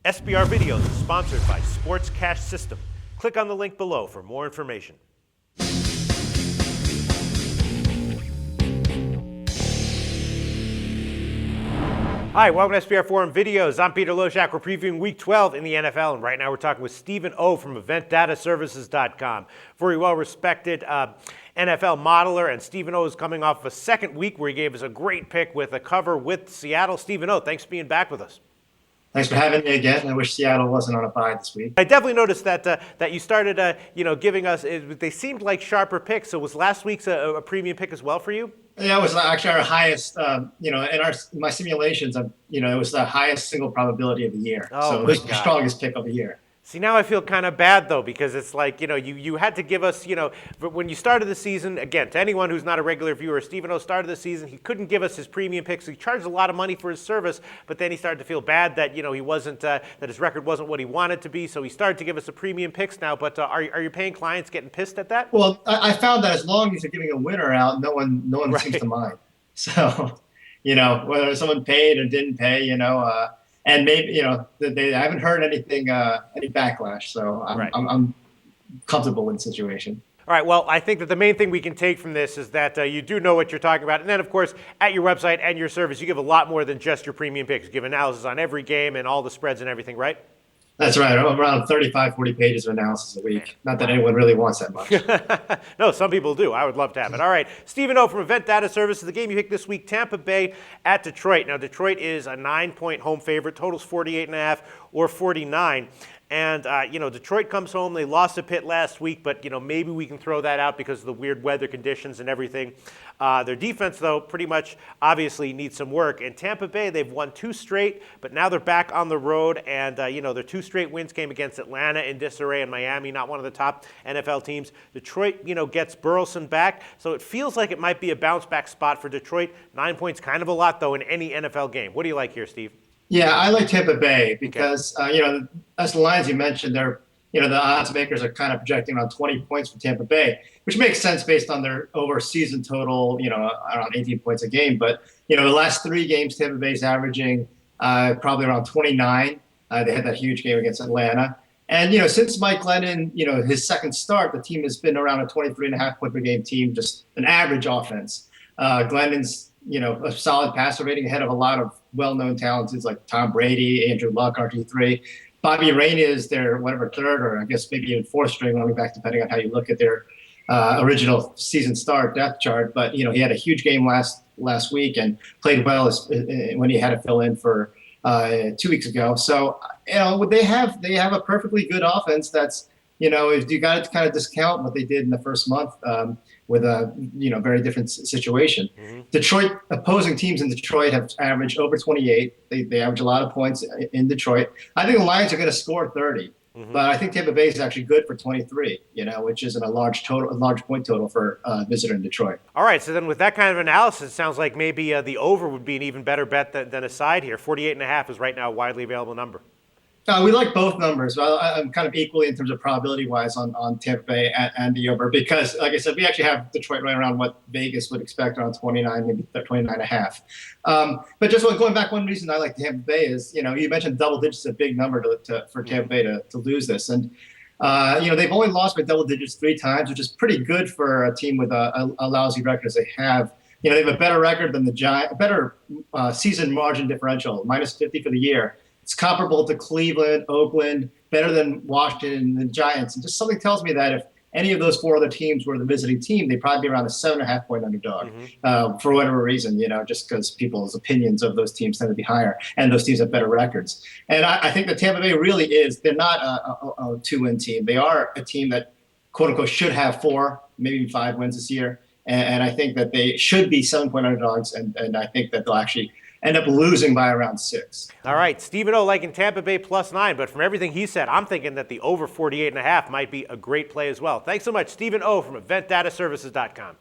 SBR Videos is sponsored by Sports Cash System. Click on the link below for more information. Hi, welcome to SBR Forum Videos. I'm Peter Loshak. We're previewing Week 12 in the NFL, and right now we're talking with Stephen O from EventDataServices.com. Very well-respected NFL modeler, and Stephen O is coming off of a second week where he gave us a great pick with a cover with Seattle. Stephen O, thanks for being back with us. Thanks for having me again. I wish Seattle wasn't on a bye this week. I definitely noticed that you started, giving us. They seemed like sharper picks. So was last week's a premium pick as well for you? Yeah, it was actually our highest. In my simulations, it was the highest single probability of the year. Oh, so it was the strongest pick of the year. See, now I feel kind of bad, though, because it's like, you had to give us, when you started the season, again, to anyone who's not a regular viewer, Stephen O started the season, he couldn't give us his premium picks. He charged a lot of money for his service, but then he started to feel bad that, he wasn't, that his record wasn't what he wanted to be, so he started to give us the premium picks now, but are your paying clients getting pissed at that? Well, I found that as long as you're giving a winner out, no one right. seems to mind. So, whether someone paid or didn't pay, and maybe, I haven't heard anything, any backlash. So I'm comfortable in the situation. All right, well, I think that the main thing we can take from this is that you do know what you're talking about. And then, of course, at your website and your service, you give a lot more than just your premium picks. You give analysis on every game and all the spreads and everything, right? That's right. I'm around 35, 40 pages of analysis a week. Not that anyone really wants that much. No, some people do. I would love to have it. All right. Stephen O from Event Data Services. The game you picked this week, Tampa Bay at Detroit. Now, Detroit is a 9-point home favorite. Total's 48.5 or 49. And, Detroit comes home. They lost to Pitt last week, but, maybe we can throw that out because of the weird weather conditions and everything. Their defense, though, pretty much obviously needs some work. And Tampa Bay, they've won 2 straight, but now they're back on the road. And, their 2 straight wins came against Atlanta in disarray and Miami, not one of the top NFL teams. Detroit, gets Burleson back. So it feels like it might be a bounce-back spot for Detroit. 9 points, kind of a lot, though, in any NFL game. What do you like here, Steve? Yeah, I like Tampa Bay because, as the lines you mentioned, they're, the odds makers are kind of projecting around 20 points for Tampa Bay, which makes sense based on their over season total, around 18 points a game. But, the last 3 games, Tampa Bay's averaging probably around 29. They had that huge game against Atlanta. And, since Mike Glennon, his second start, the team has been around a 23.5 point per game team, just an average offense. Glennon's, a solid passer rating ahead of a lot of well-known talents like Tom Brady, Andrew Luck, RG3. Bobby Rainey is their third or I guess maybe even 4th string running back, depending on how you look at their original season start depth chart. But he had a huge game last week and played well when he had to fill in for 2 weeks ago. So they have a perfectly good offense. That's if you got to kind of discount what they did in the first month with a very different situation. Mm-hmm. Detroit opposing teams in Detroit have averaged over 28. They average a lot of points in Detroit. I think the Lions are going to score 30, but I think Tampa Bay is actually good for 23. Which isn't a large point total for a visitor in Detroit. All right, so then with that kind of analysis, it sounds like maybe the over would be an even better bet than a side here. 48.5 is right now a widely available number. We like both numbers. I'm kind of equally in terms of probability-wise on Tampa Bay and the over because, like I said, we actually have Detroit right around what Vegas would expect, around 29, maybe 29.5. But just going back, one reason I like Tampa Bay is, you mentioned double digits is a big number for Tampa Bay to lose this. And, they've only lost by double digits 3 times, which is pretty good for a team with a lousy record as they have. They have a better record than the Giants, a better season margin differential, minus 50 for the year. It's comparable to Cleveland, Oakland, better than Washington and the Giants. And just something tells me that if any of those 4 other teams were the visiting team, they'd probably be around a 7.5 point underdog for whatever reason, just because people's opinions of those teams tend to be higher and those teams have better records. And I think that Tampa Bay really is, they're not a 2-win team. They are a team that, quote unquote, should have 4, maybe 5 wins this year. And I think that they should be 7-point underdogs. And I think that they'll actually end up losing by around 6. All right, Stephen O liking Tampa Bay +9, but from everything he said, I'm thinking that the over 48.5 might be a great play as well. Thanks so much, Stephen O from EventDataServices.com.